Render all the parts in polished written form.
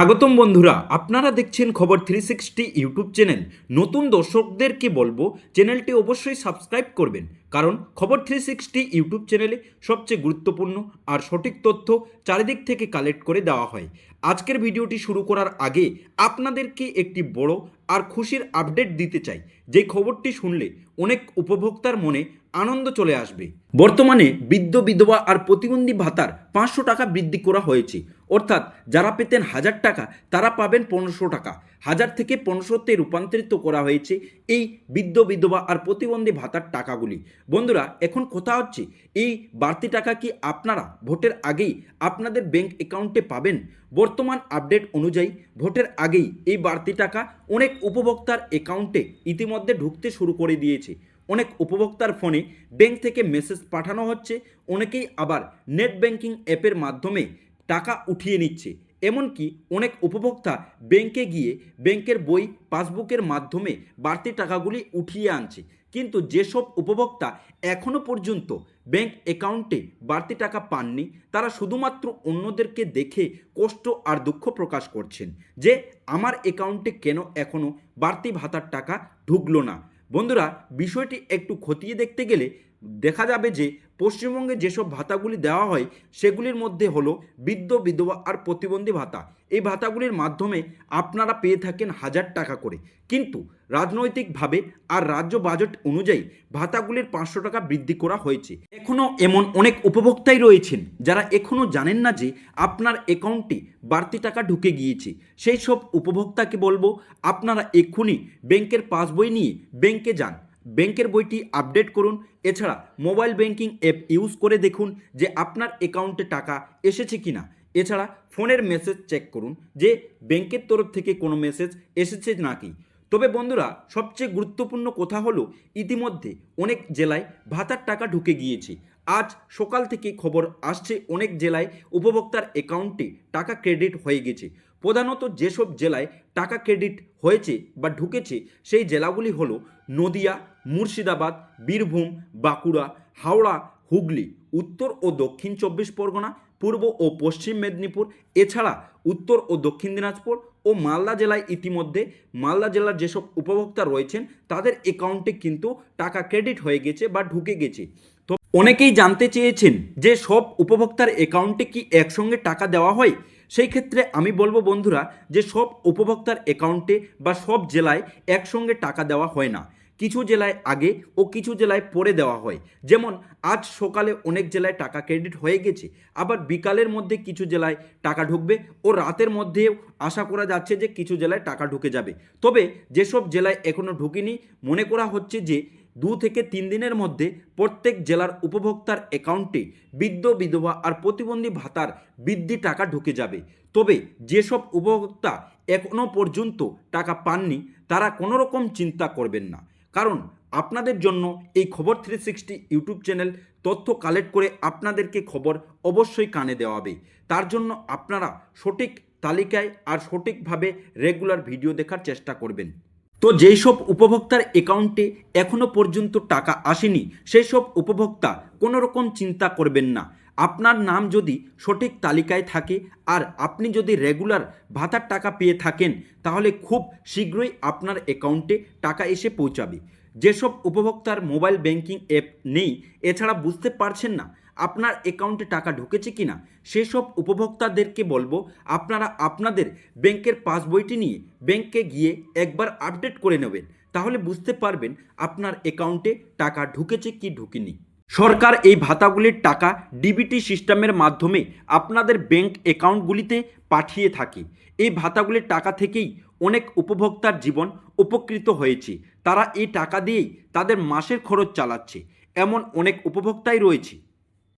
স্বাগতম বন্ধুরা, আপনারা দেখছেন খবর 360 ইউটিউব চ্যানেল। নতুন দর্শকদেরকে বলবো চ্যানেলটি অবশ্যই সাবস্ক্রাইব করবেন, কারণ খবর 360 ইউটিউব চ্যানেলে সবচেয়ে গুরুত্বপূর্ণ আর সঠিক তথ্য চারিদিক থেকে কালেক্ট করে দেওয়া হয়। আজকের ভিডিওটি শুরু করার আগে আপনাদেরকে একটি বড় আর খুশির আপডেট দিতে চাই, যে খবরটি শুনলে অনেক উপভোক্তার মনে আনন্দ চলে আসবে। বর্তমানে বৃদ্ধ বিধবা আর প্রতিবন্ধী ভাতার 500 টাকা বৃদ্ধি করা হয়েছে। অর্থাৎ যারা পেতেন 1000 টাকা তারা পাবেন 1500 টাকা। 1000 থেকে 1500-তে রূপান্তরিত করা হয়েছে এই বৃদ্ধ বিধবা আর প্রতিবন্ধী ভাতার টাকাগুলি। বন্ধুরা, এখন কথা হচ্ছে এই বাড়তি টাকা কি আপনারা ভোটের আগেই আপনাদের ব্যাংক অ্যাকাউন্টে পাবেন? বর্তমান আপডেট অনুযায়ী ভোটের আগেই এই বাড়তি টাকা অনেক উপভোক্তার অ্যাকাউন্টে ইতিমধ্যে ঢুকতে শুরু করে দিয়েছে। অনেক উপভোক্তার ফোনে ব্যাংক থেকে মেসেজ পাঠানো হচ্ছে, অনেকেই আবার নেট ব্যাংকিং অ্যাপের মাধ্যমে টাকা উঠিয়ে নিচ্ছে। এমনকি অনেক উপভোক্তা ব্যাংকে গিয়ে ব্যাংকের বই পাসবুকের মাধ্যমে বাড়তি টাকাগুলি উঠিয়ে আনছে। কিন্তু যেসব উপভোক্তা এখনও পর্যন্ত ব্যাংক অ্যাকাউন্টে বাড়তি টাকা পাননি, তারা শুধুমাত্র অন্যদেরকে দেখে কষ্ট আর দুঃখ প্রকাশ করছেন যে আমার অ্যাকাউন্টে কেন এখনও বাড়তি ভাতার টাকা ঢুকলো না। বন্ধুরা, বিষয়টি একটু খতিয়ে দেখতে গেলে দেখা যাবে যে পশ্চিমবঙ্গে যেসব ভাতাগুলি দেওয়া হয় সেগুলির মধ্যে হলো বৃদ্ধ বিধবা আর প্রতিবন্ধী ভাতা। এই ভাতাগুলির মাধ্যমে আপনারা পেয়ে থাকেন 1000 টাকা করে, কিন্তু রাজনৈতিকভাবে আর রাজ্য বাজেট অনুযায়ী ভাতাগুলির 500 টাকা বৃদ্ধি করা হয়েছে। এখনও এমন অনেক উপভোক্তাই রয়েছেন যারা এখনও জানেন না যে আপনার অ্যাকাউন্টে বাড়তি টাকা ঢুকে গিয়েছে। সেই সব উপভোক্তাকে বলবো, আপনারা এক্ষুনি ব্যাংকের পাসবই নিয়ে ব্যাংকে যান, ব্যাংকের বইটি আপডেট করুন। এছাড়া মোবাইল ব্যাংকিং অ্যাপ ইউজ করে দেখুন যে আপনার অ্যাকাউন্টে টাকা এসেছে কিনা। এছাড়া ফোনের মেসেজ চেক করুন যে ব্যাংকের তরফ থেকে কোনো মেসেজ এসেছে নাকি। তবে বন্ধুরা, সবচেয়ে গুরুত্বপূর্ণ কথা হলো ইতিমধ্যে অনেক জেলায় ভাতার টাকা ঢুকে গিয়েছে। আজ সকাল থেকে খবর আসছে অনেক জেলায় উপভোক্তার অ্যাকাউন্টে টাকা ক্রেডিট হয়ে গেছে। প্রধানত যেসব জেলায় টাকা ক্রেডিট হয়েছে বা ঢুকেছে সেই জেলাগুলি হলো নদিয়া, মুর্শিদাবাদ, বীরভূম, বাঁকুড়া, হাওড়া, হুগলি, উত্তর ও দক্ষিণ 24 পরগনা, পূর্ব ও পশ্চিম মেদিনীপুর, এছাড়া উত্তর ও দক্ষিণ দিনাজপুর ও মালদা জেলায়। ইতিমধ্যে মালদা জেলার যেসব উপভোক্তা রয়েছেন তাদের অ্যাকাউন্টে কিন্তু টাকা ক্রেডিট হয়ে গেছে বা ঢুকে গেছে। তো অনেকেই জানতে চেয়েছেন যে সব উপভোক্তার অ্যাকাউন্টে কি একসঙ্গে টাকা দেওয়া হয়। সেই ক্ষেত্রে আমি বলবো বন্ধুরা, যে সব উপভোক্তার অ্যাকাউন্টে বা সব জেলায় একসঙ্গে টাকা দেওয়া হয় না। কিছু জেলায় আগে ও কিছু জেলায় পরে দেওয়া হয়। যেমন আজ সকালে অনেক জেলায় টাকা ক্রেডিট হয়ে গেছে, আবার বিকালের মধ্যে কিছু জেলায় টাকা ঢুকবে ও রাতের মধ্যেও আশা করা যাচ্ছে যে কিছু জেলায় টাকা ঢুকে যাবে। তবে যেসব জেলায় এখনও ঢুকেনি, মনে করা হচ্ছে যে 2 থেকে 3 দিনের মধ্যে প্রত্যেক জেলার উপভোক্তার অ্যাকাউন্টে বৃদ্ধ বিধবা আর প্রতিবন্ধী ভাতার বৃদ্ধি টাকা ঢুকে যাবে। তবে যেসব উপভোক্তা এখনও পর্যন্ত টাকা পাননি তারা কোনো রকম চিন্তা করবেন না, কারণ আপনাদের জন্য এই খবর 360 ইউটিউব চ্যানেল তথ্য কালেক্ট করে আপনাদেরকে খবর অবশ্যই কানে দেওয়া হবে। তার জন্য আপনারা সঠিক তালিকায় আর সঠিকভাবে রেগুলার ভিডিও দেখার চেষ্টা করবেন। তো যেই সব উপভোক্তার অ্যাকাউন্টে এখনও পর্যন্ত টাকা আসেনি সেই সব উপভোক্তা কোনো রকম চিন্তা করবেন না। আপনার নাম যদি সঠিক তালিকায় থাকে আর আপনি যদি রেগুলার ভাতার টাকা পেয়ে থাকেন, তাহলে খুব শীঘ্রই আপনার অ্যাকাউন্টে টাকা এসে পৌঁছাবে। যেসব উপভোক্তার মোবাইল ব্যাংকিং অ্যাপ নেই, এছাড়া বুঝতে পারছেন না আপনার অ্যাকাউন্টে টাকা ঢুকেছে কিনা, সেসব উপভোক্তাদেরকে বলবো আপনারা আপনাদের ব্যাংকের পাসবইটি নিয়ে ব্যাংকে গিয়ে একবার আপডেট করে নেবেন, তাহলে বুঝতে পারবেন আপনার অ্যাকাউন্টে টাকা ঢুকেছে কি ঢুকেনি। সরকার এই ভাতাগুলির টাকা ডিবিটি সিস্টেমের মাধ্যমে আপনাদের ব্যাংক অ্যাকাউন্টগুলিতে পাঠিয়ে থাকে। এই ভাতাগুলির টাকা থেকেই অনেক উপভোক্তার জীবন উপকৃত হয়েছে। তারা এই টাকা দিয়েই তাদের মাসের খরচ চালাচ্ছে। এমন অনেক উপভোক্তাই রয়েছে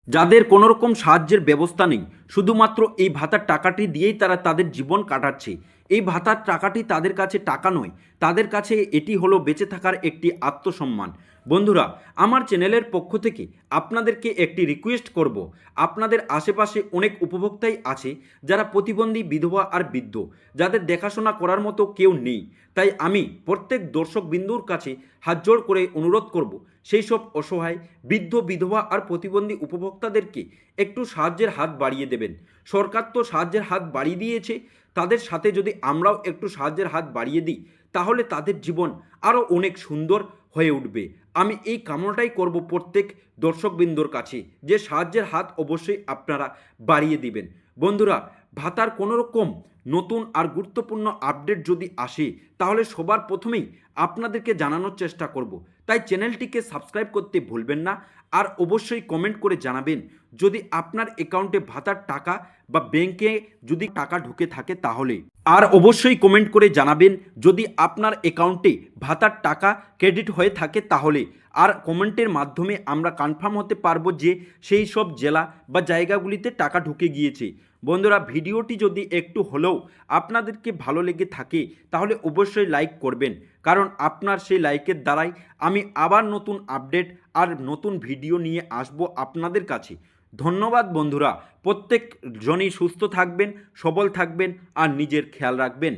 যাদের কোনো রকম সাহায্যের ব্যবস্থা নেই, শুধুমাত্র এই ভাতার টাকাটি দিয়েই তারা তাদের জীবন কাটাচ্ছে। এই ভাতার টাকাটি তাদের কাছে টাকা নয়, তাদের কাছে এটি হলো বেঁচে থাকার একটি আত্মসম্মান। বন্ধুরা, আমার চ্যানেলের পক্ষ থেকে আপনাদেরকে একটি রিকোয়েস্ট করব, আপনাদের আশেপাশে অনেক উপভোক্তাই আছে যারা প্রতিবন্ধী, বিধবা আর বৃদ্ধ, যাদের দেখাশোনা করার মতো কেউ নেই। তাই আমি প্রত্যেক দর্শক বিন্দুর কাছে হাত জোড় করে অনুরোধ করব, সেই সব অসহায় বৃদ্ধ, বিধবা আর প্রতিবন্ধী উপভোক্তাদেরকে একটু সাহায্যের হাত বাড়িয়ে দেবেন। সরকার তো সাহায্যের হাত বাড়িয়ে দিয়েছে, তাদের সাথে যদি আমরাও একটু সাহায্যের হাত বাড়িয়ে দিই, তাহলে তাদের জীবন আরও অনেক সুন্দর হয়ে উঠবে। আমি এই কামনাটাই করব প্রত্যেক দর্শকবৃন্দর কাছে, যে সাহায্যের হাত অবশ্যই আপনারা বাড়িয়ে দিবেন। বন্ধুরা, ভাতার কোনো রকম নতুন আর গুরুত্বপূর্ণ আপডেট যদি আসে, তাহলে সবার প্রথমেই আপনাদেরকে জানানোর চেষ্টা করব। তাই চ্যানেলটিকে সাবস্ক্রাইব করতে ভুলবেন না। আর অবশ্যই কমেন্ট করে জানাবেন যদি আপনার অ্যাকাউন্টে ভাতার টাকা বা ব্যাংকে যদি টাকা ঢুকে থাকে তাহলে। আর অবশ্যই কমেন্ট করে জানাবেন যদি আপনার অ্যাকাউন্টে ভাতার টাকা ক্রেডিট হয়ে থাকে তাহলে। আর কমেন্টের মাধ্যমে আমরা কনফার্ম হতে পারবো যে সেই সব জেলা বা জায়গাগুলিতে টাকা ঢুকে গিয়েছে। বন্ধুরা, ভিডিওটি যদি একটু হলেও আপনাদেরকে ভালো লেগে থাকে তাহলে অবশ্যই লাইক করবেন, কারণ আপনার সেই লাইকের দ্বারাই আমি আবার নতুন আপডেট আর নতুন ভিডিও নিয়ে আসব আপনাদের কাছে। ধন্যবাদ বন্ধুরা, প্রত্যেকজনই সুস্থ থাকবেন, সবল থাকবেন আর নিজের খেয়াল রাখবেন।